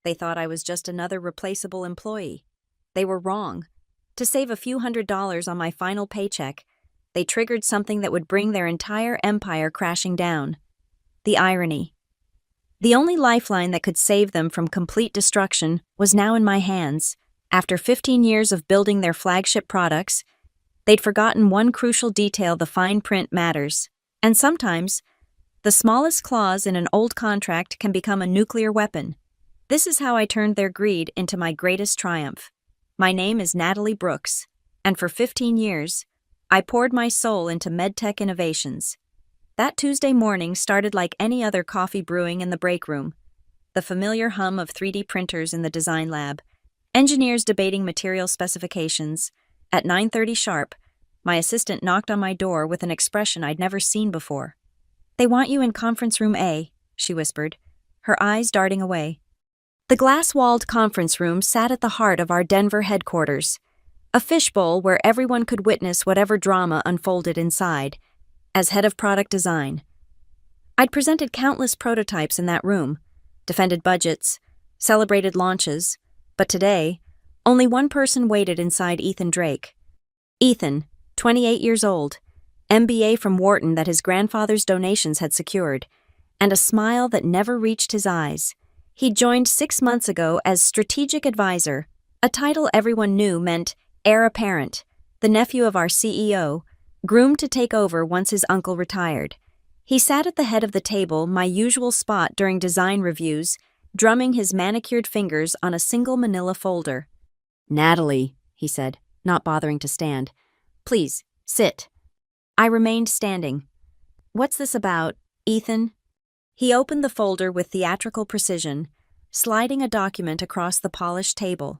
They thought I was just another replaceable employee. They were wrong. To save a few $100s on my final paycheck, they triggered something that would bring their entire empire crashing down. The irony. The only lifeline that could save them from complete destruction was now in my hands. After 15 years of building their flagship products, they'd forgotten one crucial detail: the fine print matters. And sometimes, the smallest clause in an old contract can become a nuclear weapon. This is how I turned their greed into my greatest triumph. My name is Natalie Brooks, and for 15 years, I poured my soul into medtech innovations. That Tuesday morning started like any other coffee brewing in the break room. The familiar hum of 3D printers in the design lab, engineers debating material specifications. At 9:30 sharp, my assistant knocked on my door with an expression I'd never seen before. "They want you in conference room A," she whispered, her eyes darting away. The glass-walled conference room sat at the heart of our Denver headquarters, a fishbowl where everyone could witness whatever drama unfolded inside. As head of product design, I'd presented countless prototypes in that room, defended budgets, celebrated launches, but today, only one person waited inside Ethan Drake. Ethan, 28 years old, MBA from Wharton that his grandfather's donations had secured, and a smile that never reached his eyes. He joined 6 months ago as strategic advisor, a title everyone knew meant heir apparent, the nephew of our CEO, groomed to take over once his uncle retired. He sat at the head of the table, my usual spot during design reviews, drumming his manicured fingers on a single manila folder. "Natalie," he said, not bothering to stand. "Please, sit." I remained standing. "What's this about, Ethan?" He opened the folder with theatrical precision, sliding a document across the polished table.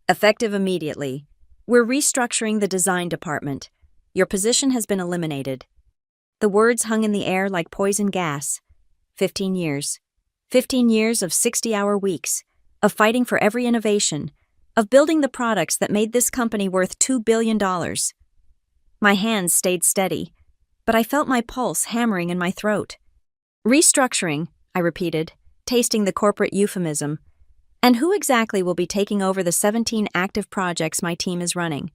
"Effective immediately. We're restructuring the design department. Your position has been eliminated." The words hung in the air like poison gas. 15 years. 15 years of 60-hour weeks, of fighting for every innovation, of building the products that made this company worth $2 billion. My hands stayed steady, but I felt my pulse hammering in my throat. "Restructuring," I repeated, tasting the corporate euphemism. "And who exactly will be taking over the 17 active projects my team is running?"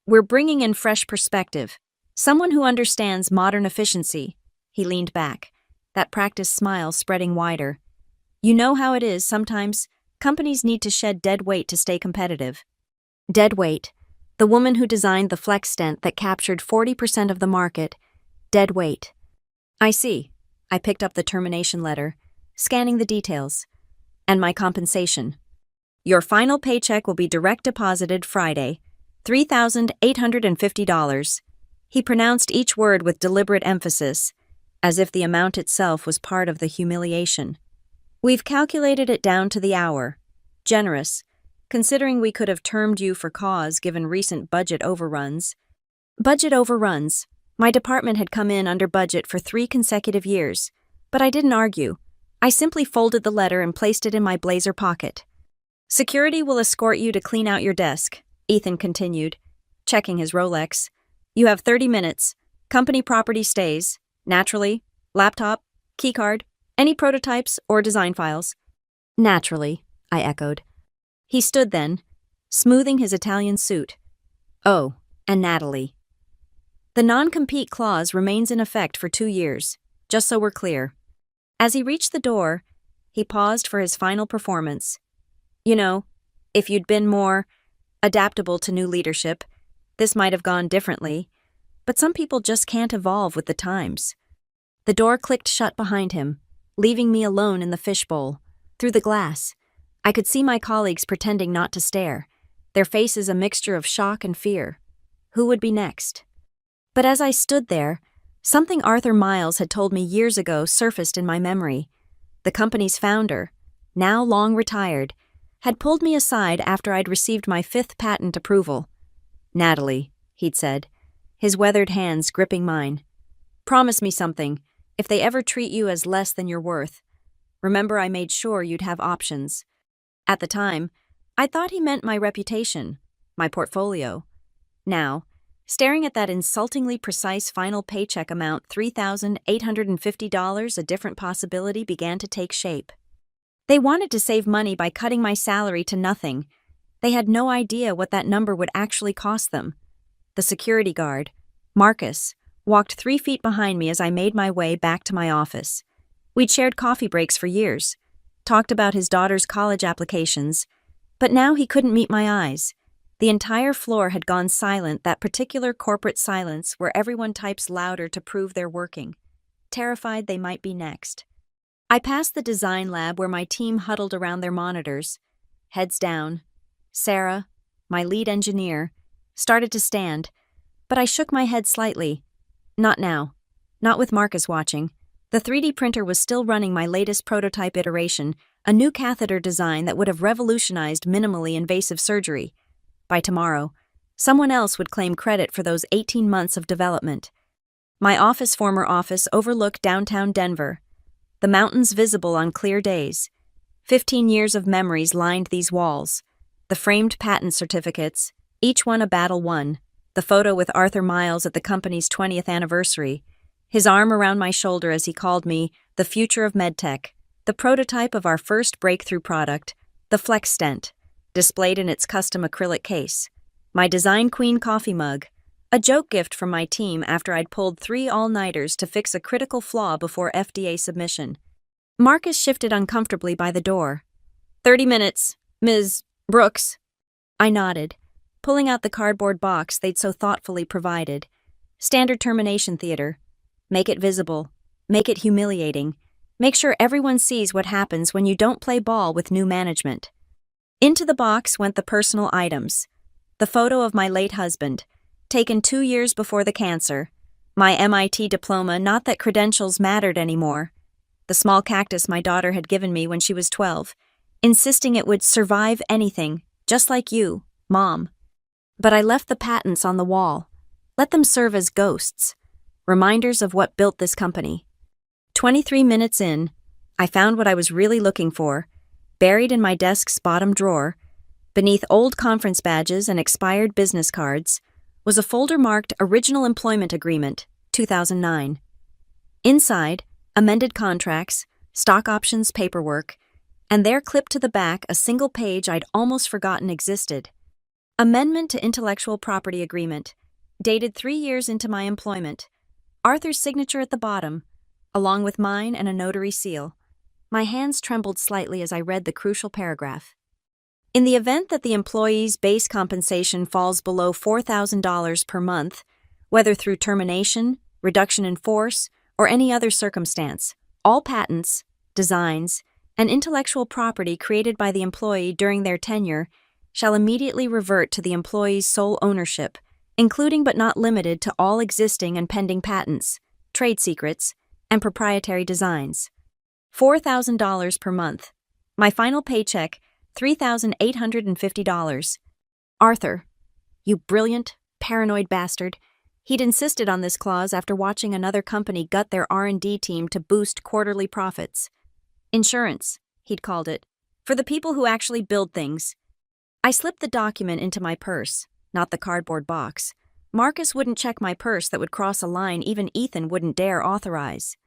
"We're bringing in fresh perspective, someone who understands modern efficiency." He leaned back, that practiced smile spreading wider. "You know how it is sometimes. Companies need to shed dead weight to stay competitive." Dead weight. The woman who designed the flex stent that captured 40% of the market. Dead weight. "I see." I picked up the termination letter, scanning the details. "And my compensation. Your final paycheck will be direct deposited Friday, $3,850. He pronounced each word with deliberate emphasis, as if the amount itself was part of the humiliation. "We've calculated it down to the hour. Generous, considering we could have termed you for cause given recent budget overruns." Budget overruns. My department had come in under budget for 3 consecutive years, but I didn't argue. I simply folded the letter and placed it in my blazer pocket. "Security will escort you to clean out your desk," Ethan continued, checking his Rolex. "You have 30 minutes. Company property stays. Naturally. Laptop, keycard, any prototypes or design files." "Naturally," I echoed. He stood then, smoothing his Italian suit. "Oh, and Natalie. The non-compete clause remains in effect for 2 years, just so we're clear." As he reached the door, he paused for his final performance. "You know, if you'd been more adaptable to new leadership, this might have gone differently, but some people just can't evolve with the times." The door clicked shut behind him, leaving me alone in the fishbowl. Through the glass, I could see my colleagues pretending not to stare, their faces a mixture of shock and fear. Who would be next? But as I stood there, something Arthur Miles had told me years ago surfaced in my memory. The company's founder, now long retired, had pulled me aside after I'd received my 5th patent approval. "Natalie," he'd said, his weathered hands gripping mine. "Promise me something, if they ever treat you as less than you're worth. Remember, I made sure you'd have options." At the time, I thought he meant my reputation, my portfolio. Now, staring at that insultingly precise final paycheck amount, $3,850, a different possibility began to take shape. They wanted to save money by cutting my salary to nothing. They had no idea what that number would actually cost them. The security guard, Marcus, walked 3 feet behind me as I made my way back to my office. We'd shared coffee breaks for years, talked about his daughter's college applications, but now he couldn't meet my eyes. The entire floor had gone silent, that particular corporate silence where everyone types louder to prove they're working, terrified they might be next. I passed the design lab where my team huddled around their monitors. Heads down. Sarah, my lead engineer, started to stand, but I shook my head slightly. Not now. Not with Marcus watching. The 3D printer was still running my latest prototype iteration, a new catheter design that would have revolutionized minimally invasive surgery. By tomorrow, someone else would claim credit for those 18 months of development. My former office overlooked downtown Denver, the mountains visible on clear days. 15 years of memories lined these walls. The framed patent certificates, each one a battle won. The photo with Arthur Miles at the company's 20th anniversary. His arm around my shoulder as he called me the future of medtech. The prototype of our first breakthrough product, the Flex Stent, displayed in its custom acrylic case. My Design Queen coffee mug, a joke gift from my team after I'd pulled 3 all-nighters to fix a critical flaw before FDA submission. Marcus shifted uncomfortably by the door. 30 minutes, Ms. Brooks. I nodded, pulling out the cardboard box they'd so thoughtfully provided. Standard termination theater. Make it visible. Make it humiliating. Make sure everyone sees what happens when you don't play ball with new management. Into the box went the personal items. The photo of my late husband, taken 2 years before the cancer. My MIT diploma, not that credentials mattered anymore. The small cactus my daughter had given me when she was 12, insisting it would survive anything, just like you, Mom. But I left the patents on the wall. Let them serve as ghosts, reminders of what built this company. 23 minutes in, I found what I was really looking for, buried in my desk's bottom drawer, beneath old conference badges and expired business cards, was a folder marked Original Employment Agreement, 2009. Inside, amended contracts, stock options paperwork, and there clipped to the back a single page I'd almost forgotten existed. Amendment to Intellectual Property Agreement, dated 3 years into my employment. Arthur's signature at the bottom, along with mine and a notary seal. My hands trembled slightly as I read the crucial paragraph. In the event that the employee's base compensation falls below $4,000 per month, whether through termination, reduction in force, or any other circumstance, all patents, designs, and intellectual property created by the employee during their tenure shall immediately revert to the employee's sole ownership, including but not limited to all existing and pending patents, trade secrets, and proprietary designs. $4,000 per month. My final paycheck, $3,850. Arthur, you brilliant, paranoid bastard. He'd insisted on this clause after watching another company gut their R&D team to boost quarterly profits. Insurance, he'd called it, for the people who actually build things. I slipped the document into my purse, not the cardboard box. Marcus wouldn't check my purse that would cross a line even Ethan wouldn't dare authorize.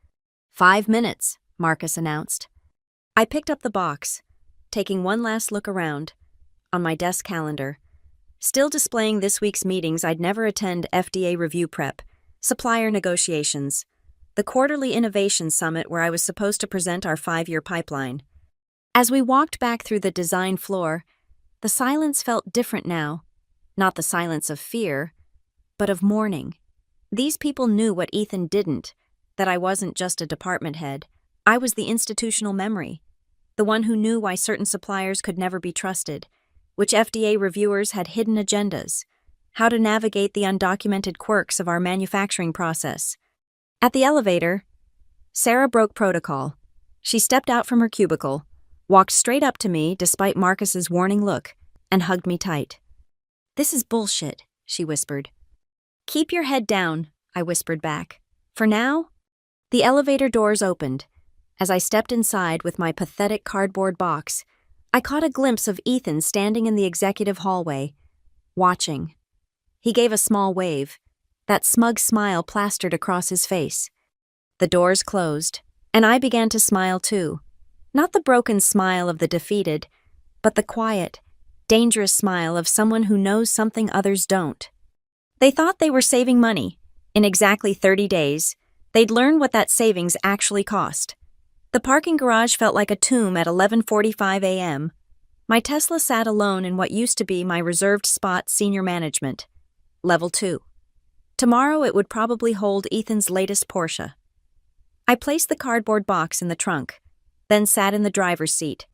5 minutes, Marcus announced. I picked up the box, taking one last look around. On my desk calendar, still displaying this week's meetings I'd never attend: FDA review prep, supplier negotiations, the quarterly innovation summit where I was supposed to present our 5-year pipeline. As we walked back through the design floor, the silence felt different now. Not the silence of fear, but of mourning. These people knew what Ethan didn't, that I wasn't just a department head. I was the institutional memory, the one who knew why certain suppliers could never be trusted, which FDA reviewers had hidden agendas, how to navigate the undocumented quirks of our manufacturing process. At the elevator, Sarah broke protocol. She stepped out from her cubicle, walked straight up to me despite Marcus's warning look, and hugged me tight. "This is bullshit," she whispered. "Keep your head down," I whispered back. "For now." The elevator doors opened. As I stepped inside with my pathetic cardboard box, I caught a glimpse of Ethan standing in the executive hallway, watching. He gave a small wave, that smug smile plastered across his face. The doors closed, and I began to smile too. Not the broken smile of the defeated, but the quiet, dangerous smile of someone who knows something others don't. They thought they were saving money. In exactly 30 days, they'd learn what that savings actually cost. The parking garage felt like a tomb at 11:45 a.m. My Tesla sat alone in what used to be my reserved spot senior management. Level 2. Tomorrow it would probably hold Ethan's latest Porsche. I placed the cardboard box in the trunk, then sat in the driver's seat,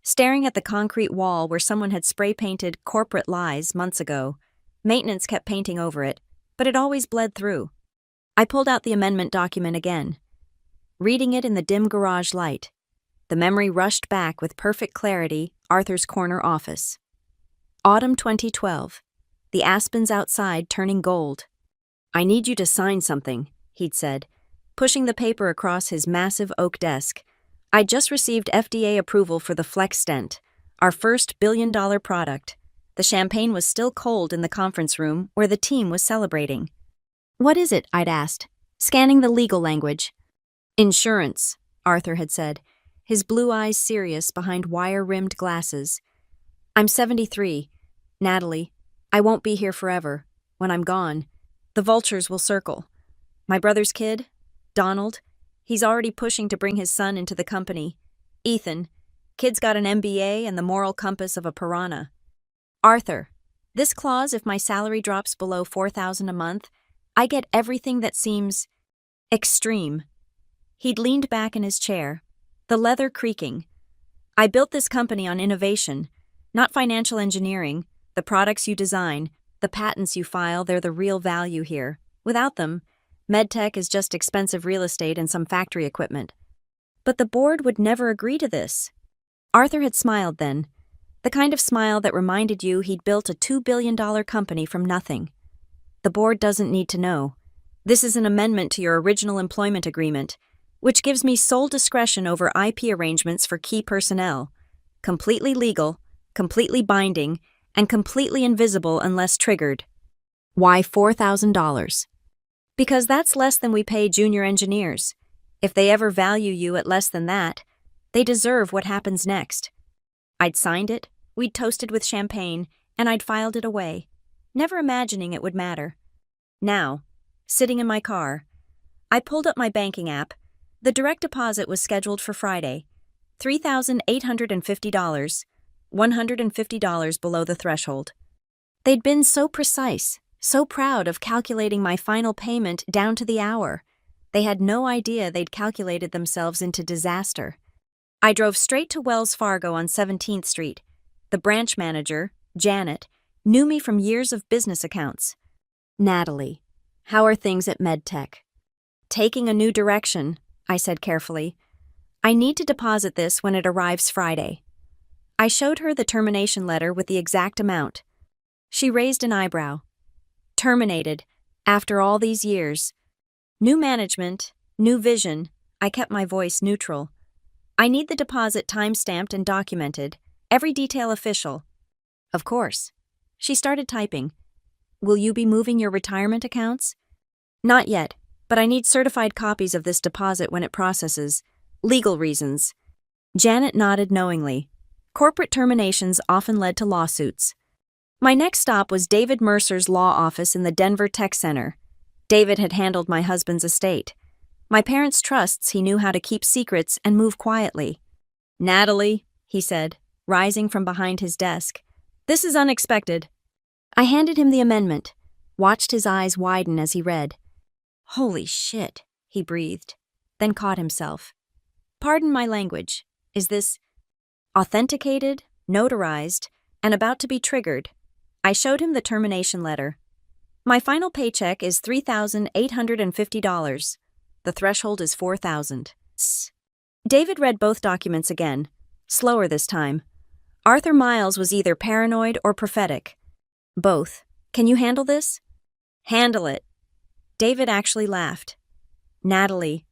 staring at the concrete wall where someone had spray-painted "corporate lies" months ago. Maintenance kept painting over it, but it always bled through. I pulled out the amendment document again. Reading it in the dim garage light, the memory rushed back with perfect clarity. Arthur's corner office. Autumn 2012. The aspens outside turning gold. "I need you to sign something," he'd said, pushing the paper across his massive oak desk. I'd just received FDA approval for the Flex stent, our first billion-dollar product. The champagne was still cold in the conference room where the team was celebrating. "What is it?" I'd asked, scanning the legal language. "Insurance," Arthur had said, his blue eyes serious behind wire-rimmed glasses. "I'm 73. Natalie, I won't be here forever. When I'm gone, the vultures will circle. My brother's kid, Donald, he's already pushing to bring his son into the company. Ethan, kid's got an MBA and the moral compass of a piranha. Arthur, this clause, if my salary drops below $4,000 a month, I get everything that seems extreme." He'd leaned back in his chair, the leather creaking. "I built this company on innovation, not financial engineering. The products you design, the patents you file, they're the real value here. Without them, medtech is just expensive real estate and some factory equipment." "But the board would never agree to this." Arthur had smiled then, the kind of smile that reminded you he'd built a $2 billion company from nothing. "The board doesn't need to know. This is an amendment to your original employment agreement, which gives me sole discretion over IP arrangements for key personnel. Completely legal, completely binding, and completely invisible unless triggered." "Why $4,000? "Because that's less than we pay junior engineers. If they ever value you at less than that, they deserve what happens next." I'd signed it, we'd toasted with champagne, and I'd filed it away, never imagining it would matter. Now, sitting in my car, I pulled up my banking app. The direct deposit was scheduled for Friday. $3,850, $150 below the threshold. They'd been so precise, so proud of calculating my final payment down to the hour. They had no idea they'd calculated themselves into disaster. I drove straight to Wells Fargo on 17th Street. The branch manager, Janet, knew me from years of business accounts. "Natalie, how are things at MedTech?" "Taking a new direction," I said carefully. "I need to deposit this when it arrives Friday." I showed her the termination letter with the exact amount. She raised an eyebrow. "Terminated, after all these years. New management, new vision." I kept my voice neutral. "I need the deposit time-stamped and documented, every detail official." "Of course." She started typing. "Will you be moving your retirement accounts?" "Not yet, but I need certified copies of this deposit when it processes. Legal reasons." Janet nodded knowingly. Corporate terminations often led to lawsuits. My next stop was David Mercer's law office in the Denver Tech Center. David had handled my husband's estate. My parents' trusts he knew how to keep secrets and move quietly. "Natalie," he said, rising from behind his desk, "this is unexpected." I handed him the amendment, watched his eyes widen as he read. "Holy shit," he breathed, then caught himself. "Pardon my language. Is this authenticated, notarized, and about to be triggered?" I showed him the termination letter. "My final paycheck is $3,850. The threshold is $4,000. David read both documents again, slower this time. Arthur Miles was either paranoid or prophetic. "Both. Can you handle this?" "Handle it." David actually laughed. "Natalie,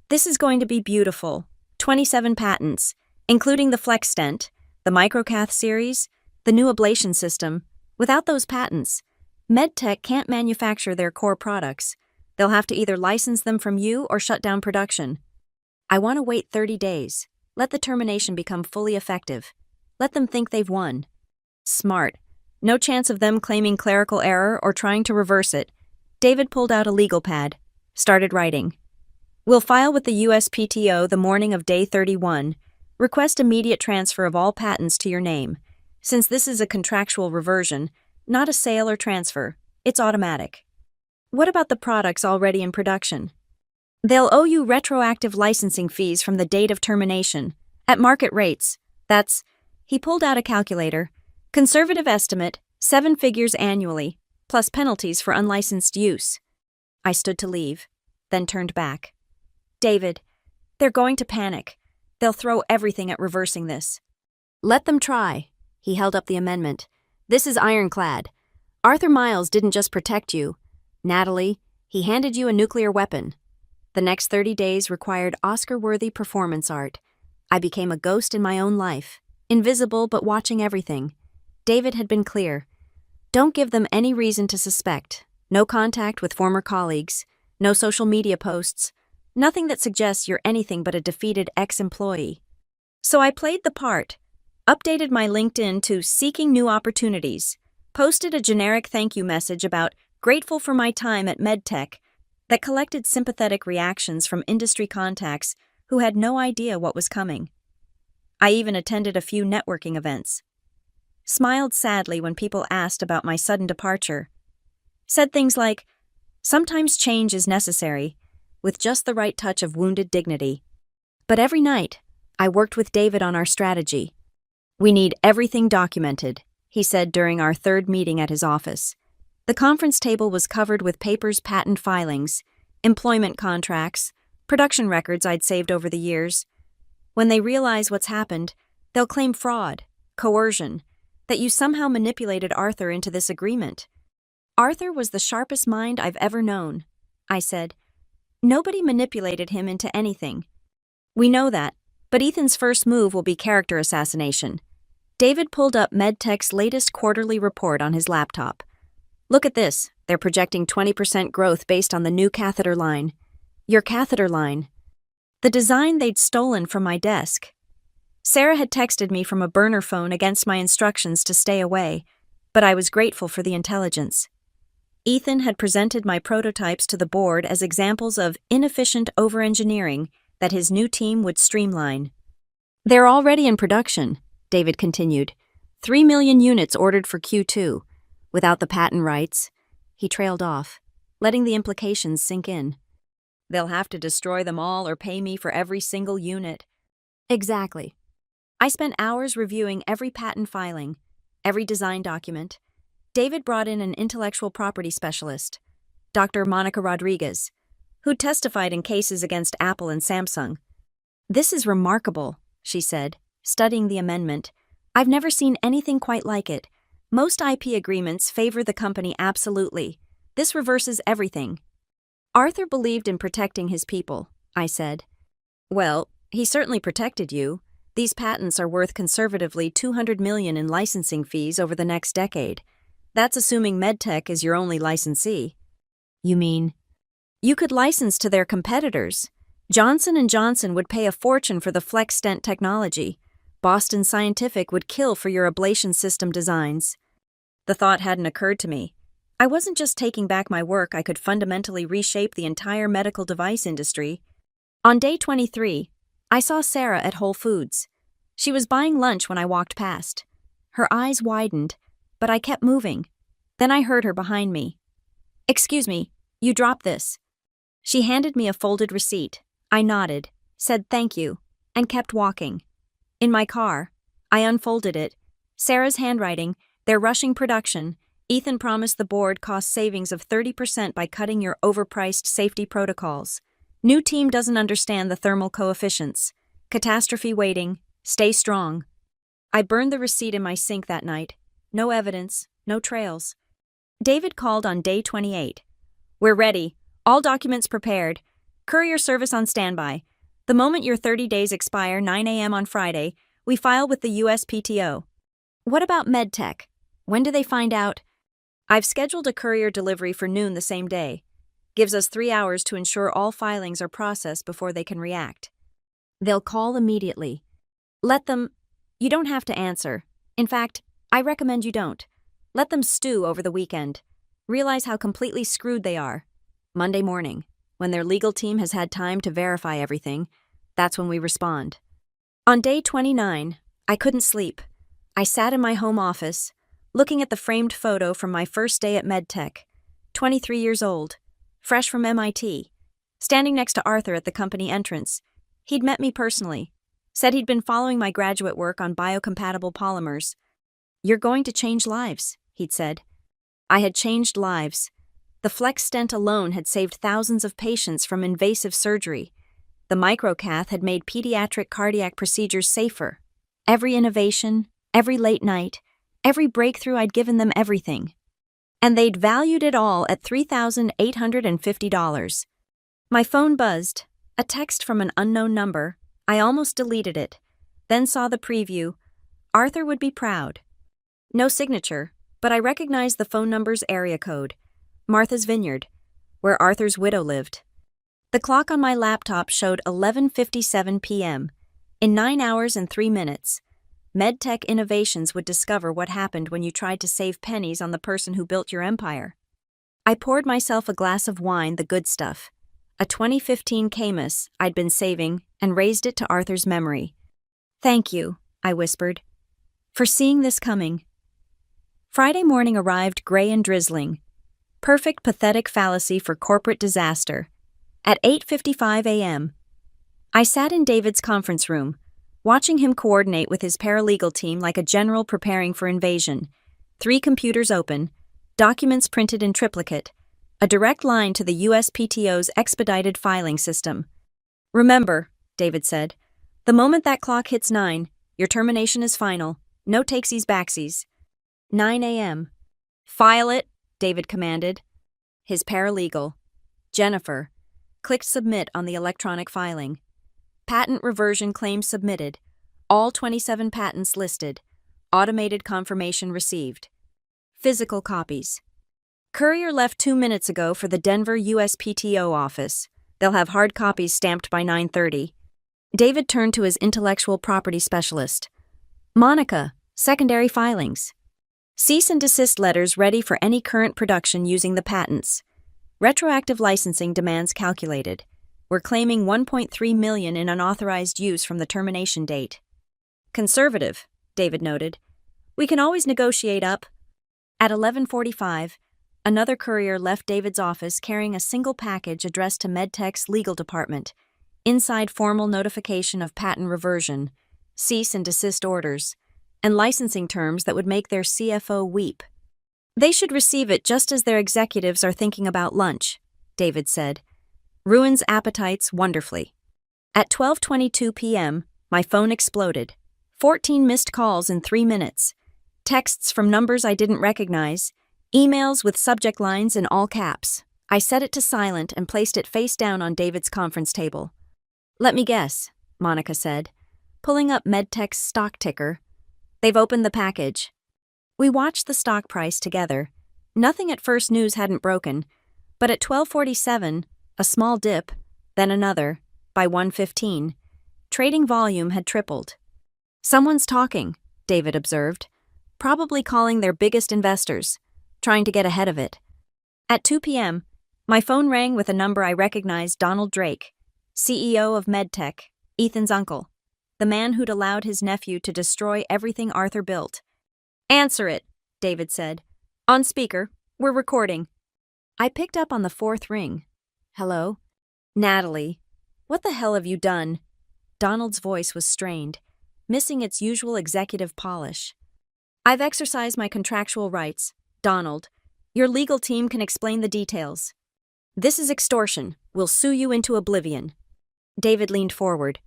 this is going to be beautiful. 27 patents, including the Flex stent, the Microcath series, the new ablation system. Without those patents, MedTech can't manufacture their core products. They'll have to either license them from you or shut down production. I want to wait 30 days. Let the termination become fully effective. Let them think they've won. Smart. No chance of them claiming clerical error or trying to reverse it. David pulled out a legal pad, started writing. We'll file with the USPTO the morning of day 31. Request immediate transfer of all patents to your name. Since this is a contractual reversion, not a sale or transfer, it's automatic. What about the products already in production? They'll owe you retroactive licensing fees from the date of termination, at market rates. That's, he pulled out a calculator, conservative estimate, 7 figures annually, plus penalties for unlicensed use. I stood to leave, then turned back. David, they're going to panic. They'll throw everything at reversing this. Let them try. He held up the amendment. This is ironclad. Arthur Miles didn't just protect you. Natalie, he handed you a nuclear weapon. The next 30 days required Oscar-worthy performance art. I became a ghost in my own life, invisible but watching everything. David had been clear. Don't give them any reason to suspect. No contact with former colleagues. No social media posts. Nothing that suggests you're anything but a defeated ex-employee. So I played the part, updated my LinkedIn to seeking new opportunities, posted a generic thank you message about grateful for my time at MedTech that collected sympathetic reactions from industry contacts who had no idea what was coming. I even attended a few networking events. Smiled sadly when people asked about my sudden departure. Said things like, sometimes change is necessary, with just the right touch of wounded dignity. But every night, I worked with David on our strategy. We need everything documented, he said during our third meeting at his office. The conference table was covered with papers, patent filings, employment contracts, production records I'd saved over the years. When they realize what's happened, they'll claim fraud, coercion, that you somehow manipulated Arthur into this agreement. Arthur was the sharpest mind I've ever known, I said. Nobody manipulated him into anything. We know that, but Ethan's first move will be character assassination. David pulled up MedTech's latest quarterly report on his laptop. Look at this, they're projecting 20% growth based on the new catheter line. Your catheter line. The design they'd stolen from my desk. Sarah had texted me from a burner phone against my instructions to stay away, but I was grateful for the intelligence. Ethan had presented my prototypes to the board as examples of inefficient over-engineering that his new team would streamline. They're already in production, David continued. 3 million units ordered for Q2. Without the patent rights, he trailed off, letting the implications sink in. They'll have to destroy them all or pay me for every single unit. Exactly. I spent hours reviewing every patent filing, every design document. David brought in an intellectual property specialist, Dr. Monica Rodriguez, who testified in cases against Apple and Samsung. This is remarkable, she said, studying the amendment. I've never seen anything quite like it. Most IP agreements favor the company absolutely. This reverses everything. Arthur believed in protecting his people, I said. Well, he certainly protected you. These patents are worth conservatively $200 million in licensing fees over the next decade. That's assuming MedTech is your only licensee. You mean? You could license to their competitors. Johnson & Johnson would pay a fortune for the Flex Stent technology. Boston Scientific would kill for your ablation system designs. The thought hadn't occurred to me. I wasn't just taking back my work, I could fundamentally reshape the entire medical device industry. On day 23, I saw Sarah at Whole Foods. She was buying lunch when I walked past. Her eyes widened, but I kept moving. Then I heard her behind me. Excuse me, you dropped this. She handed me a folded receipt. I nodded, said thank you, and kept walking. In my car, I unfolded it. Sarah's handwriting, they're rushing production. Ethan promised the board cost savings of 30% by cutting your overpriced safety protocols. New team doesn't understand the thermal coefficients. Catastrophe waiting. Stay strong. I burned the receipt in my sink that night. No evidence, no trails. David called on day 28. We're ready. All documents prepared. Courier service on standby. The moment your 30 days expire, 9 a.m. on Friday, we file with the USPTO. What about MedTech? When do they find out? I've scheduled a courier delivery for noon the same day. Gives us 3 hours to ensure all filings are processed before they can react. They'll call immediately. You don't have to answer. In fact, I recommend you don't. Let them stew over the weekend. Realize how completely screwed they are. Monday morning, when their legal team has had time to verify everything, that's when we respond. On day 29, I couldn't sleep. I sat in my home office, looking at the framed photo from my first day at MedTech, 23 years old, fresh from MIT, standing next to Arthur at the company entrance. He'd met me personally, said he'd been following my graduate work on biocompatible polymers. "You're going to change lives," he'd said. I had changed lives. The Flex stent alone had saved thousands of patients from invasive surgery. The microcath had made pediatric cardiac procedures safer. Every innovation, every late night, every breakthrough, I'd given them everything. And they'd valued it all at $3,850. My phone buzzed. A text from an unknown number. I almost deleted it, then saw the preview. Arthur would be proud. No signature, but I recognized the phone number's area code. Martha's Vineyard, where Arthur's widow lived. The clock on my laptop showed 11:57 p.m. In 9 hours and 3 minutes, MedTech Innovations would discover what happened when you tried to save pennies on the person who built your empire. I poured myself a glass of wine, the good stuff, a 2015 Camus I'd been saving, and raised it to Arthur's memory. "Thank you," I whispered, "for seeing this coming." Friday morning arrived gray and drizzling. Perfect pathetic fallacy for corporate disaster. At 8:55 a.m., I sat in David's conference room, watching him coordinate with his paralegal team like a general preparing for invasion. 3 computers open, documents printed in triplicate, a direct line to the USPTO's expedited filing system. "Remember," David said, "the moment that clock hits 9, your termination is final. No takesies backsies." 9 a.m. "File it," David commanded. His paralegal, Jennifer, clicked submit on the electronic filing. Patent reversion claims submitted. All 27 patents listed. Automated confirmation received. Physical copies. Courier left 2 minutes ago for the Denver USPTO office. They'll have hard copies stamped by 9:30. David turned to his intellectual property specialist. "Monica, secondary filings. Cease and desist letters ready for any current production using the patents. Retroactive licensing demands calculated. We're claiming $1.3 million in unauthorized use from the termination date." "Conservative," David noted. "We can always negotiate up." At 11:45, another courier left David's office carrying a single package addressed to MedTech's legal department. Inside, formal notification of patent reversion, cease and desist orders, and licensing terms that would make their CFO weep. "They should receive it just as their executives are thinking about lunch," David said. "Ruins appetites wonderfully." At 12:22 p.m., my phone exploded. 14 missed calls in 3 minutes. Texts from numbers I didn't recognize. Emails with subject lines in all caps. I set it to silent and placed it face down on David's conference table. "Let me guess," Monica said, pulling up MedTech's stock ticker. "They've opened the package." We watched the stock price together. Nothing at first news hadn't broken, but at 12:47, a small dip, then another, by 1:15. Trading volume had tripled. "Someone's talking," David observed, "probably calling their biggest investors, trying to get ahead of it." At 2 p.m., my phone rang with a number I recognized: Donald Drake, CEO of MedTech, Ethan's uncle, the man who'd allowed his nephew to destroy everything Arthur built. "Answer it," David said. "On speaker. We're recording." I picked up on the 4th ring. "Hello?" "Natalie. What the hell have you done?" Donald's voice was strained, missing its usual executive polish. "I've exercised my contractual rights. Donald, your legal team can explain the details." "This is extortion. We'll sue you into oblivion." David leaned forward.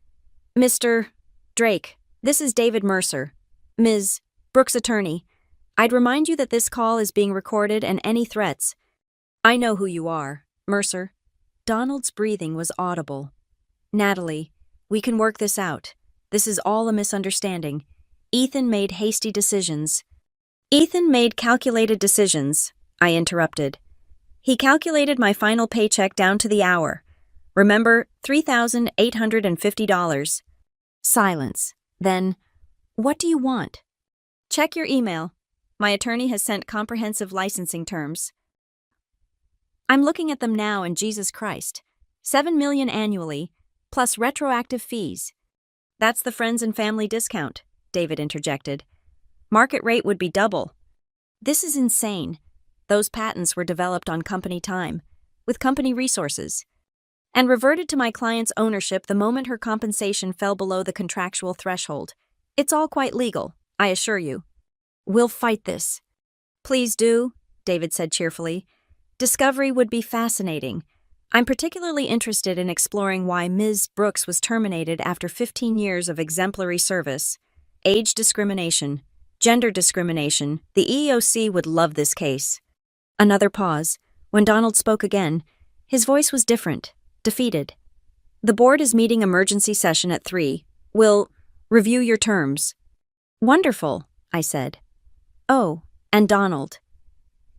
"Mr. Drake, this is David Mercer, Ms. Brooks' attorney. I'd remind you that this call is being recorded and any threats—" "I know who you are, Mercer." Donald's breathing was audible. "Natalie, we can work this out. This is all a misunderstanding. Ethan made hasty decisions." "Ethan made calculated decisions," I interrupted. "He calculated my final paycheck down to the hour. Remember, $3,850. Silence. Then, what do you want? Check your email. My attorney has sent comprehensive licensing terms. I'm looking at them now, and Jesus Christ. $7 million annually, plus retroactive fees. That's the friends and family discount, David interjected. Market rate would be double. This is insane. Those patents were developed on company time, with company resources, and reverted to my client's ownership the moment her compensation fell below the contractual threshold. It's all quite legal, I assure you. We'll fight this. Please do, David said cheerfully. Discovery would be fascinating. I'm particularly interested in exploring why Ms. Brooks was terminated after 15 years of exemplary service. Age discrimination, gender discrimination, the EEOC would love this case. Another pause. When Donald spoke again, his voice was different, defeated. The board is meeting emergency session at 3. We'll review your terms. Wonderful, I said. Oh, and Donald.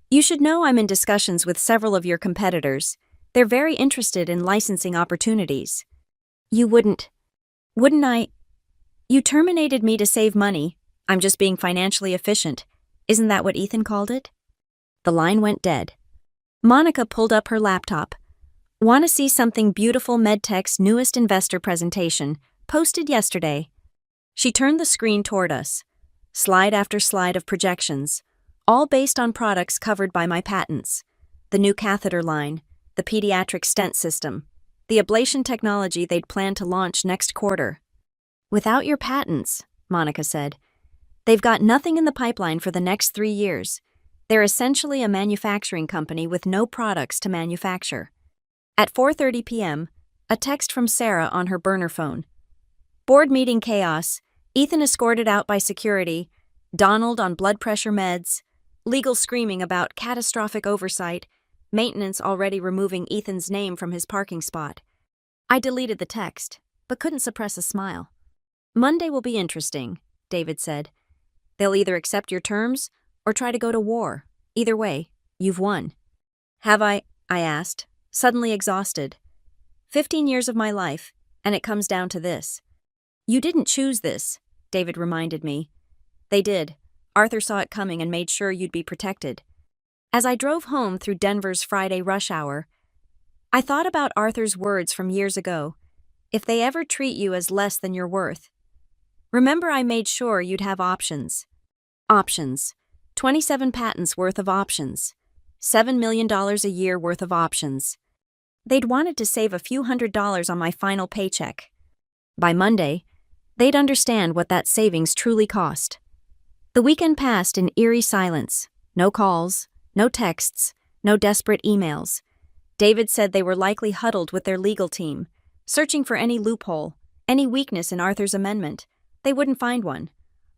You should know I'm in discussions with several of your competitors. They're very interested in licensing opportunities. You wouldn't I? You terminated me to save money. I'm just being financially efficient. Isn't that what Ethan called it? The line went dead. Monica pulled up her laptop. Want to see something beautiful? MedTech's newest investor presentation, posted yesterday. She turned the screen toward us. Slide after slide of projections, all based on products covered by my patents. The new catheter line, the pediatric stent system, the ablation technology they'd planned to launch next quarter. Without your patents, Monica said, they've got nothing in the pipeline for the next 3 years. They're essentially a manufacturing company with no products to manufacture. At 4:30 p.m., a text from Sarah on her burner phone. Board meeting chaos, Ethan escorted out by security, Donald on blood pressure meds, legal screaming about catastrophic oversight, maintenance already removing Ethan's name from his parking spot. I deleted the text, but couldn't suppress a smile. Monday will be interesting, David said. They'll either accept your terms or try to go to war. Either way, you've won. Have I asked, suddenly exhausted. 15 years of my life, and it comes down to this. You didn't choose this, David reminded me. They did. Arthur saw it coming and made sure you'd be protected. As I drove home through Denver's Friday rush hour, I thought about Arthur's words from years ago. If they ever treat you as less than you're worth. Remember, I made sure you'd have options. Options. 27 patents worth of options. $7 million a year worth of options. They'd wanted to save a few $100s on my final paycheck. By Monday, they'd understand what that savings truly cost. The weekend passed in eerie silence. No calls, no texts, no desperate emails. David said they were likely huddled with their legal team, searching for any loophole, any weakness in Arthur's amendment. They wouldn't find one.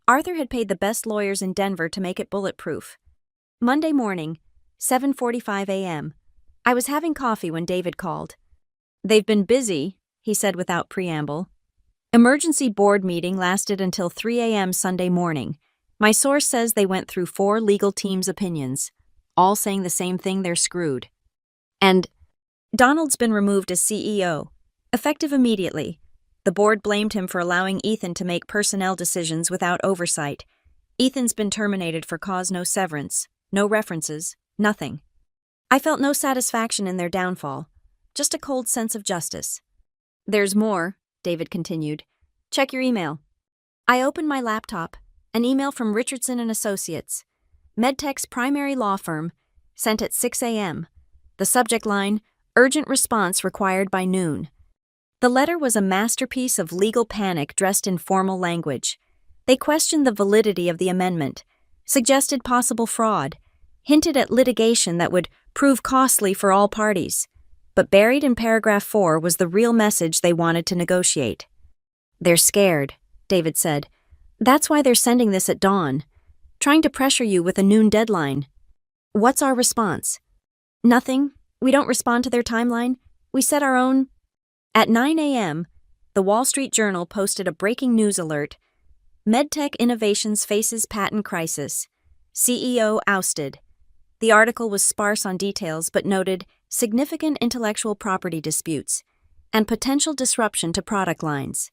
Arthur had paid the best lawyers in Denver to make it bulletproof. Monday morning, 7:45 a.m. I was having coffee when David called. They've been busy, he said without preamble. Emergency board meeting lasted until 3 a.m. Sunday morning. My source says they went through 4 legal teams' opinions, all saying the same thing: they're screwed. And Donald's been removed as CEO, effective immediately. The board blamed him for allowing Ethan to make personnel decisions without oversight. Ethan's been terminated for cause, no severance, no references, nothing. I felt no satisfaction in their downfall, just a cold sense of justice. There's more, David continued. Check your email. I opened my laptop, an email from Richardson & Associates, MedTech's primary law firm, sent at 6 a.m. The subject line, urgent response required by noon. The letter was a masterpiece of legal panic dressed in formal language. They questioned the validity of the amendment, suggested possible fraud, hinted at litigation that would prove costly for all parties. But buried in paragraph 4 was the real message they wanted to negotiate. They're scared, David said. That's why they're sending this at dawn, trying to pressure you with a noon deadline. What's our response? Nothing. We don't respond to their timeline. We set our own. At 9 a.m., the Wall Street Journal posted a breaking news alert. MedTech Innovations faces patent crisis. CEO ousted. The article was sparse on details but noted significant intellectual property disputes and potential disruption to product lines.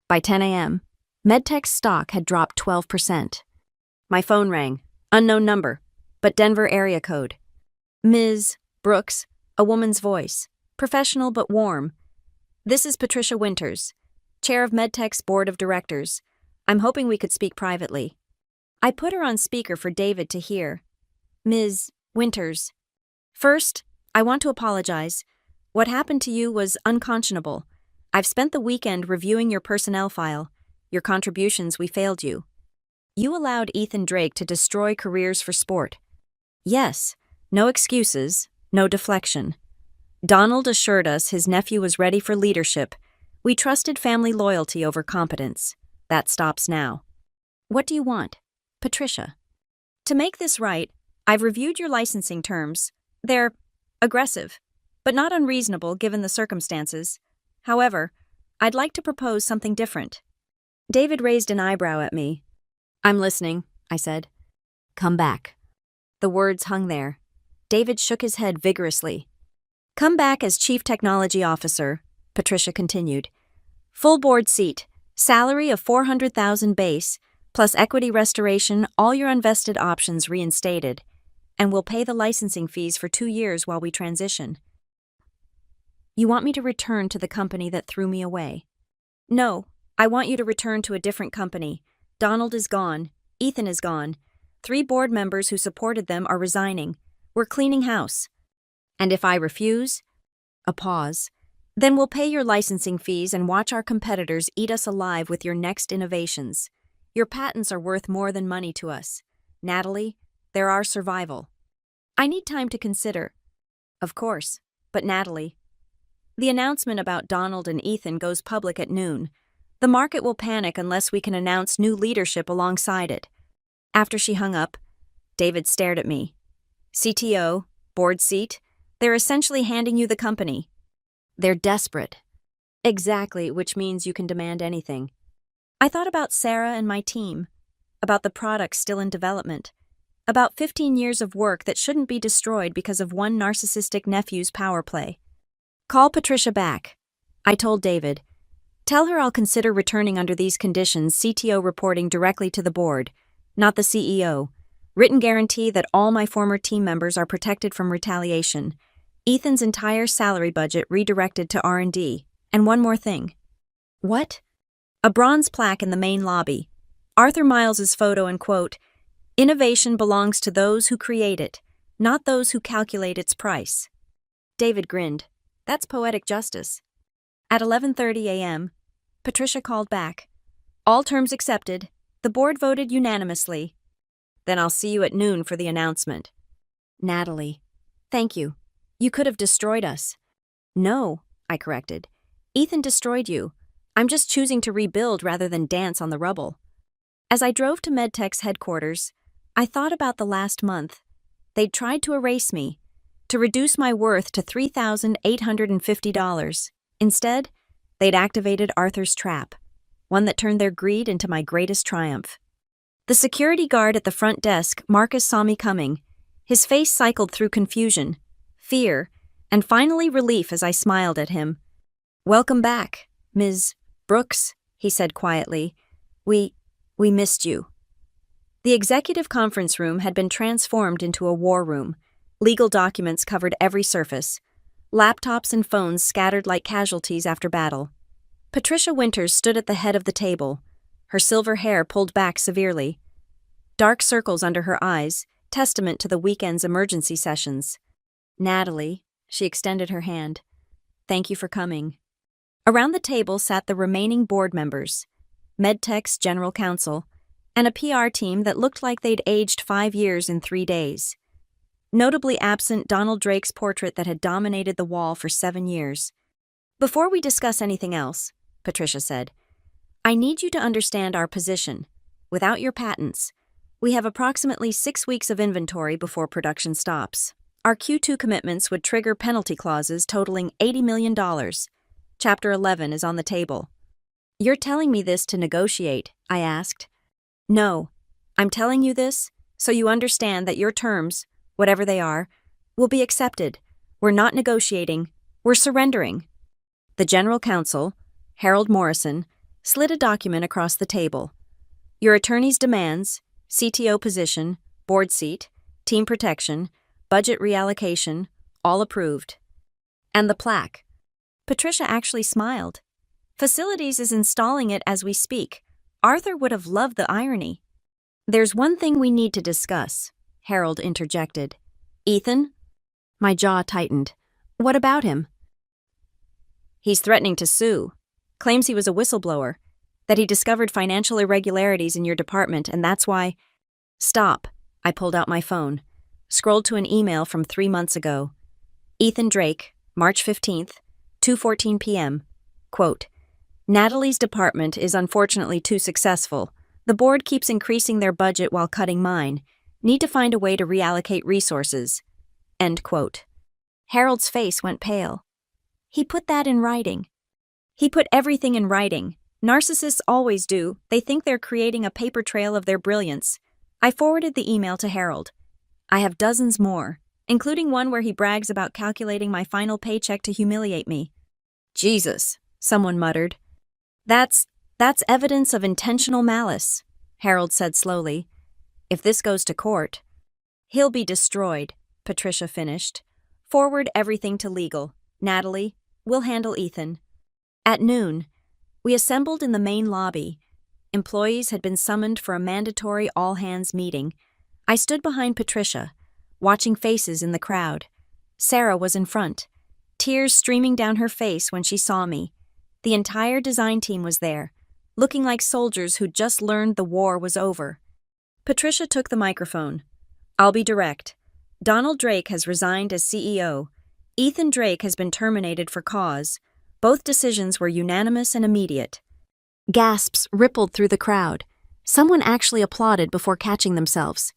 By 10 a.m., MedTech's stock had dropped 12%. My phone rang. Unknown number, but Denver area code. Ms. Brooks, a woman's voice. Professional but warm. This is Patricia Winters, chair of MedTech's board of directors. I'm hoping we could speak privately. I put her on speaker for David to hear. Ms. Winters. First, I want to apologize. What happened to you was unconscionable. I've spent the weekend reviewing your personnel file. Your contributions, we failed you. You allowed Ethan Drake to destroy careers for sport. Yes, no excuses, no deflection. Donald assured us his nephew was ready for leadership. We trusted family loyalty over competence. That stops now. What do you want? Patricia. To make this right, I've reviewed your licensing terms. They're aggressive, but not unreasonable given the circumstances. However, I'd like to propose something different. David raised an eyebrow at me. I'm listening, I said. Come back. The words hung there. David shook his head vigorously. Come back as Chief Technology Officer, Patricia continued. Full board seat, salary of $400,000 base, plus equity restoration, all your unvested options reinstated, and we'll pay the licensing fees for 2 years while we transition. You want me to return to the company that threw me away? No, I want you to return to a different company. Donald is gone. Ethan is gone. 3 board members who supported them are resigning. We're cleaning house. And if I refuse? A pause. Then we'll pay your licensing fees and watch our competitors eat us alive with your next innovations. Your patents are worth more than money to us. Natalie, they're our survival. I need time to consider. Of course, but Natalie. The announcement about Donald and Ethan goes public at noon. The market will panic unless we can announce new leadership alongside it. After she hung up, David stared at me. CTO, board seat, they're essentially handing you the company. They're desperate. Exactly, which means you can demand anything. I thought about Sarah and my team, about the products still in development, about 15 years of work that shouldn't be destroyed because of one narcissistic nephew's power play. Call Patricia back, I told David. Tell her I'll consider returning under these conditions, CTO reporting directly to the board, not the CEO. Written guarantee that all my former team members are protected from retaliation. Ethan's entire salary budget redirected to R&D. And one more thing. What? A bronze plaque in the main lobby. Arthur Miles's photo and quote, "Innovation belongs to those who create it, not those who calculate its price." David grinned. That's poetic justice. At 11:30 a.m., Patricia called back. All terms accepted. The board voted unanimously. Then I'll see you at noon for the announcement. Natalie. Thank you. You could have destroyed us. No, I corrected. Ethan destroyed you. I'm just choosing to rebuild rather than dance on the rubble. As I drove to MedTech's headquarters, I thought about the last month. They'd tried to erase me, to reduce my worth to $3,850. Instead, they'd activated Arthur's trap, one that turned their greed into my greatest triumph. The security guard at the front desk, Marcus, saw me coming. His face cycled through confusion, fear, and finally relief as I smiled at him. Welcome back, Ms. Brooks, he said quietly. We missed you. The executive conference room had been transformed into a war room. Legal documents covered every surface. Laptops and phones scattered like casualties after battle. Patricia Winters stood at the head of the table, her silver hair pulled back severely. Dark circles under her eyes, testament to the weekend's emergency sessions. Natalie, she extended her hand. Thank you for coming. Around the table sat the remaining board members, MedTech's general counsel, and a PR team that looked like they'd aged 5 years in 3 days. Notably absent Donald Drake's portrait that had dominated the wall for 7 years. Before we discuss anything else, Patricia said, I need you to understand our position. Without your patents, we have approximately 6 weeks of inventory before production stops. Our Q2 commitments would trigger penalty clauses totaling $80 million. Chapter 11 is on the table. You're telling me this to negotiate, I asked. No, I'm telling you this so you understand that your terms, whatever they are, will be accepted. We're not negotiating, we're surrendering. The general counsel, Harold Morrison, slid a document across the table. Your attorney's demands, CTO position, board seat, team protection, budget reallocation, all approved. And the plaque. Patricia actually smiled. Facilities is installing it as we speak. Arthur would have loved the irony. There's one thing we need to discuss, Harold interjected. Ethan? My jaw tightened. What about him? He's threatening to sue. Claims he was a whistleblower. That he discovered financial irregularities in your department, and that's why… Stop. I pulled out my phone. Scrolled to an email from 3 months ago. Ethan Drake, March 15th, 2:14 p.m. Quote, Natalie's department is unfortunately too successful. The board keeps increasing their budget while cutting mine. Need to find a way to reallocate resources. End quote. Harold's face went pale. He put that in writing. He put everything in writing. Narcissists always do. They think they're creating a paper trail of their brilliance. I forwarded the email to Harold. I have dozens more, including one where he brags about calculating my final paycheck to humiliate me. Jesus, someone muttered. That's evidence of intentional malice, Harold said slowly. If this goes to court, he'll be destroyed, Patricia finished. Forward everything to legal. Natalie, we'll handle Ethan. At noon, we assembled in the main lobby. Employees had been summoned for a mandatory all-hands meeting. I stood behind Patricia, watching faces in the crowd. Sarah was in front, tears streaming down her face when she saw me. The entire design team was there, looking like soldiers who'd just learned the war was over. Patricia took the microphone. I'll be direct. Donald Drake has resigned as CEO. Ethan Drake has been terminated for cause. Both decisions were unanimous and immediate. Gasps rippled through the crowd. Someone actually applauded before catching themselves.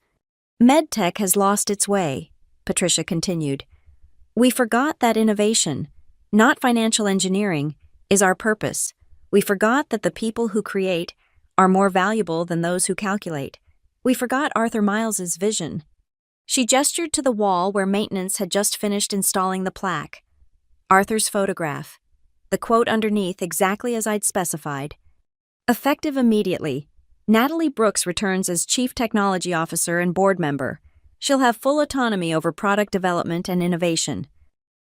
MedTech has lost its way, Patricia continued. We forgot that innovation, not financial engineering, is our purpose. We forgot that the people who create are more valuable than those who calculate. We forgot Arthur Miles's vision. She gestured to the wall where maintenance had just finished installing the plaque. Arthur's photograph. The quote underneath exactly as I'd specified. Effective immediately. Natalie Brooks returns as Chief Technology Officer and board member. She'll have full autonomy over product development and innovation.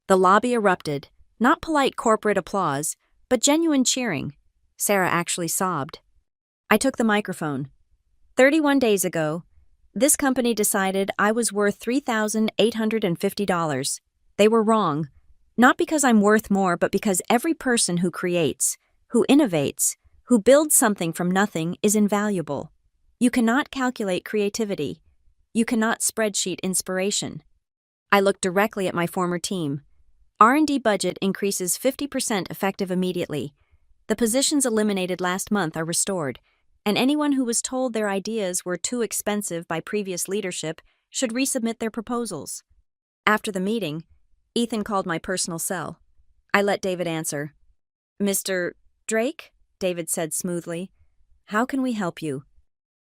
The lobby erupted, not polite corporate applause, but genuine cheering. Sarah actually sobbed. I took the microphone. 31 days ago, this company decided I was worth $3,850. They were wrong. Not because I'm worth more, but because every person who creates, who innovates, who builds something from nothing is invaluable. You cannot calculate creativity. You cannot spreadsheet inspiration. I looked directly at my former team. R&D budget increases 50% effective immediately. The positions eliminated last month are restored, and anyone who was told their ideas were too expensive by previous leadership should resubmit their proposals. After the meeting, Ethan called my personal cell. I let David answer. Mr. Drake? David said smoothly. How can we help you?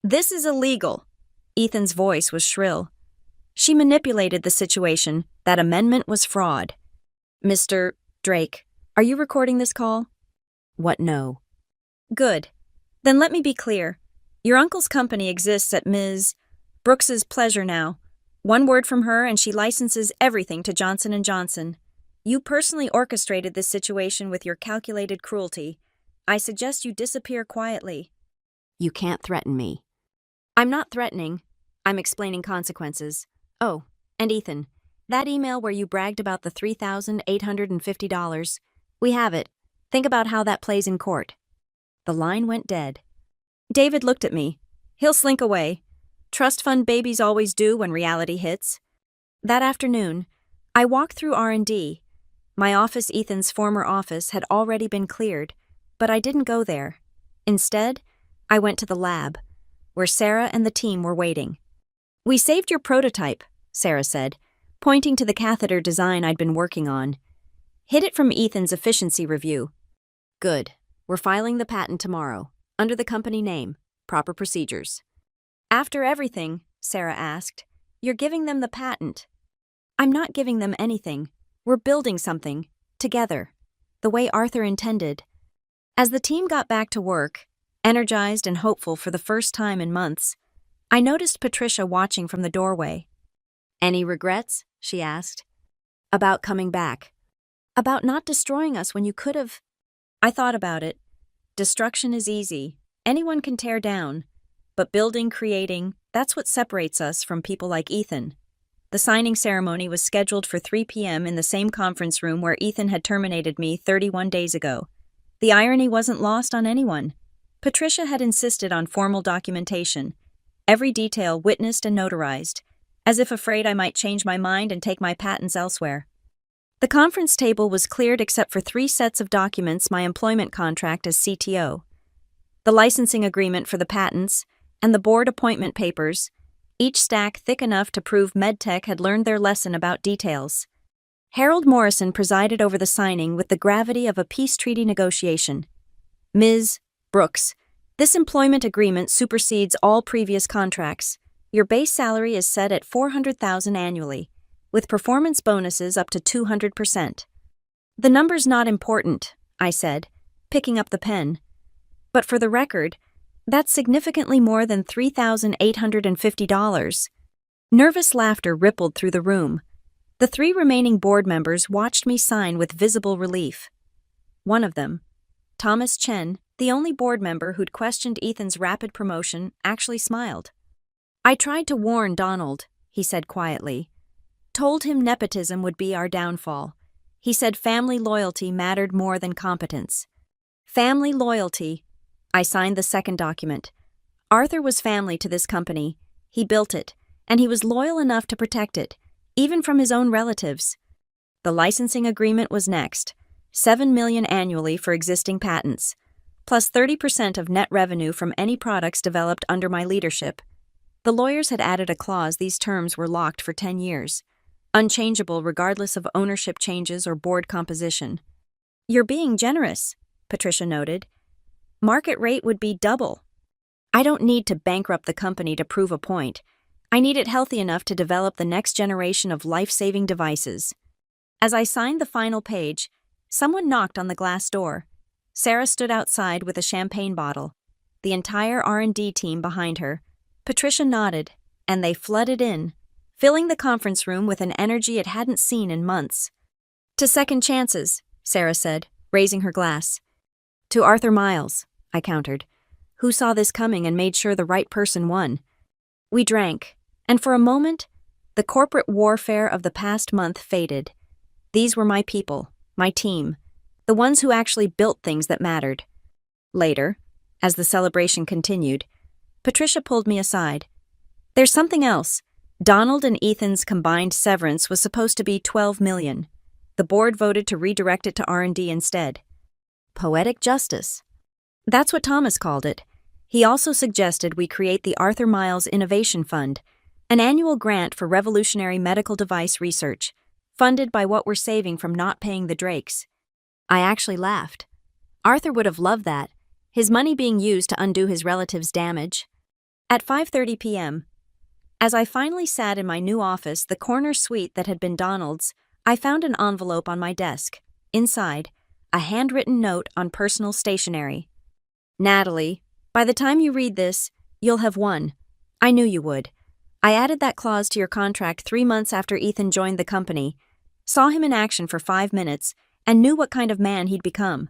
This is illegal. Ethan's voice was shrill. She manipulated the situation. That amendment was fraud. Mr. Drake, are you recording this call? What, no? Good. Then let me be clear. Your uncle's company exists at Ms. Brooks's pleasure now. One word from her and she licenses everything to Johnson & Johnson. You personally orchestrated this situation with your calculated cruelty. I suggest you disappear quietly. You can't threaten me. I'm not threatening. I'm explaining consequences. Oh, and Ethan, that email where you bragged about the $3,850, we have it. Think about how that plays in court. The line went dead. David looked at me. He'll slink away. Trust fund babies always do when reality hits. That afternoon, I walked through R&D. My office, Ethan's former office, had already been cleared, but I didn't go there. Instead, I went to the lab, where Sarah and the team were waiting. We saved your prototype, Sarah said, pointing to the catheter design I'd been working on. Hid it from Ethan's efficiency review. Good. We're filing the patent tomorrow, under the company name, proper procedures. After everything, Sarah asked, you're giving them the patent. I'm not giving them anything. We're building something, together, the way Arthur intended. As the team got back to work, energized and hopeful for the first time in months, I noticed Patricia watching from the doorway. "Any regrets?" she asked. "About coming back. About not destroying us when you could have." I thought about it. Destruction is easy. Anyone can tear down. But building, creating, that's what separates us from people like Ethan. The signing ceremony was scheduled for 3 p.m. in the same conference room where Ethan had terminated me 31 days ago. The irony wasn't lost on anyone. Patricia had insisted on formal documentation, every detail witnessed and notarized, as if afraid I might change my mind and take my patents elsewhere. The conference table was cleared except for 3 sets of documents: my employment contract as CTO, the licensing agreement for the patents, and the board appointment papers, each stack thick enough to prove MedTech had learned their lesson about details. Harold Morrison presided over the signing with the gravity of a peace treaty negotiation. "Ms. Brooks, this employment agreement supersedes all previous contracts. Your base salary is set at $400,000 annually, with performance bonuses up to 200%. "The number's not important," I said, picking up the pen. "But for the record, that's significantly more than $3,850. Nervous laughter rippled through the room. The 3 remaining board members watched me sign with visible relief. One of them, Thomas Chen, the only board member who'd questioned Ethan's rapid promotion, actually smiled. "I tried to warn Donald," he said quietly. "Told him nepotism would be our downfall. He said family loyalty mattered more than competence." Family loyalty. I signed the second document. Arthur was family to this company. He built it, and he was loyal enough to protect it, even from his own relatives. The licensing agreement was next, $7 million annually for existing patents, plus 30% of net revenue from any products developed under my leadership. The lawyers had added a clause these terms were locked for 10 years, unchangeable regardless of ownership changes or board composition. "You're being generous," Patricia noted. "Market rate would be double." "I don't need to bankrupt the company to prove a point. I need it healthy enough to develop the next generation of life-saving devices." As I signed the final page, someone knocked on the glass door. Sarah stood outside with a champagne bottle, the entire R&D team behind her. Patricia nodded, and they flooded in, filling the conference room with an energy it hadn't seen in months. "To second chances," Sarah said, raising her glass. "To Arthur Miles," I countered, "who saw this coming and made sure the right person won." We drank, and for a moment, the corporate warfare of the past month faded. These were my people, my team, the ones who actually built things that mattered. Later, as the celebration continued, Patricia pulled me aside. "There's something else. Donald and Ethan's combined severance was supposed to be $12 million. The board voted to redirect it to R&D instead. Poetic justice. That's what Thomas called it. He also suggested we create the Arthur Miles Innovation Fund, an annual grant for revolutionary medical device research, funded by what we're saving from not paying the Drakes." I actually laughed. Arthur would have loved that, his money being used to undo his relatives' damage. At 5:30 p.m., as I finally sat in my new office, the corner suite that had been Donald's, I found an envelope on my desk. Inside, a handwritten note on personal stationery. "Natalie, by the time you read this, you'll have won. I knew you would. I added that clause to your contract 3 months after Ethan joined the company, saw him in action for 5 minutes, and knew what kind of man he'd become.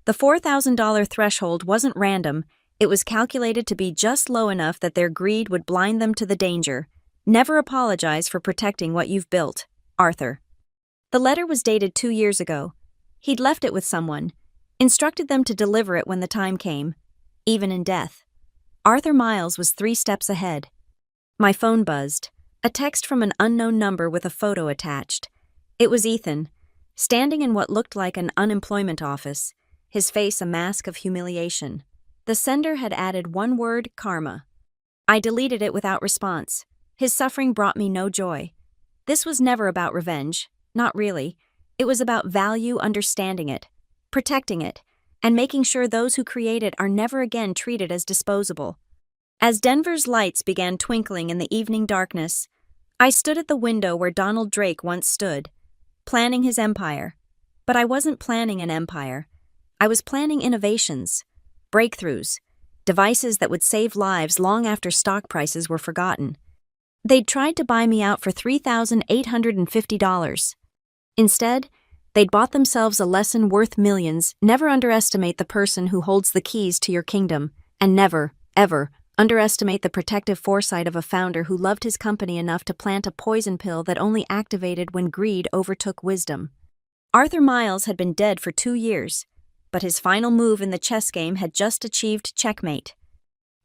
The $4,000 threshold wasn't random. It was calculated to be just low enough that their greed would blind them to the danger. Never apologize for protecting what you've built, Arthur." The letter was dated 2 years ago. He'd left it with someone, instructed them to deliver it when the time came, even in death. Arthur Miles was 3 steps ahead. My phone buzzed, a text from an unknown number with a photo attached. It was Ethan, standing in what looked like an unemployment office, his face a mask of humiliation. The sender had added one word: karma. I deleted it without response. His suffering brought me no joy. This was never about revenge, not really. It was about value, understanding it, protecting it, and making sure those who create it are never again treated as disposable. As Denver's lights began twinkling in the evening darkness, I stood at the window where Donald Drake once stood, planning his empire. But I wasn't planning an empire. I was planning innovations, breakthroughs, devices that would save lives long after stock prices were forgotten. They'd tried to buy me out for $3,850. Instead, they'd bought themselves a lesson worth millions. Never underestimate the person who holds the keys to your kingdom, and never, ever, underestimate the protective foresight of a founder who loved his company enough to plant a poison pill that only activated when greed overtook wisdom. Arthur Miles had been dead for 2 years, but his final move in the chess game had just achieved checkmate.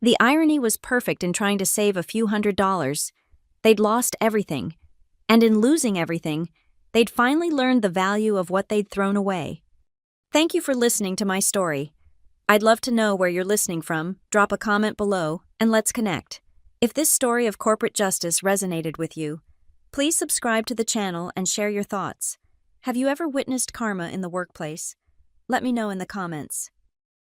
The irony was perfect in trying to save a few $100s. They'd lost everything, and in losing everything, they'd finally learned the value of what they'd thrown away. Thank you for listening to my story. I'd love to know where you're listening from. Drop a comment below, and let's connect. If this story of corporate justice resonated with you, please subscribe to the channel and share your thoughts. Have you ever witnessed karma in the workplace? Let me know in the comments.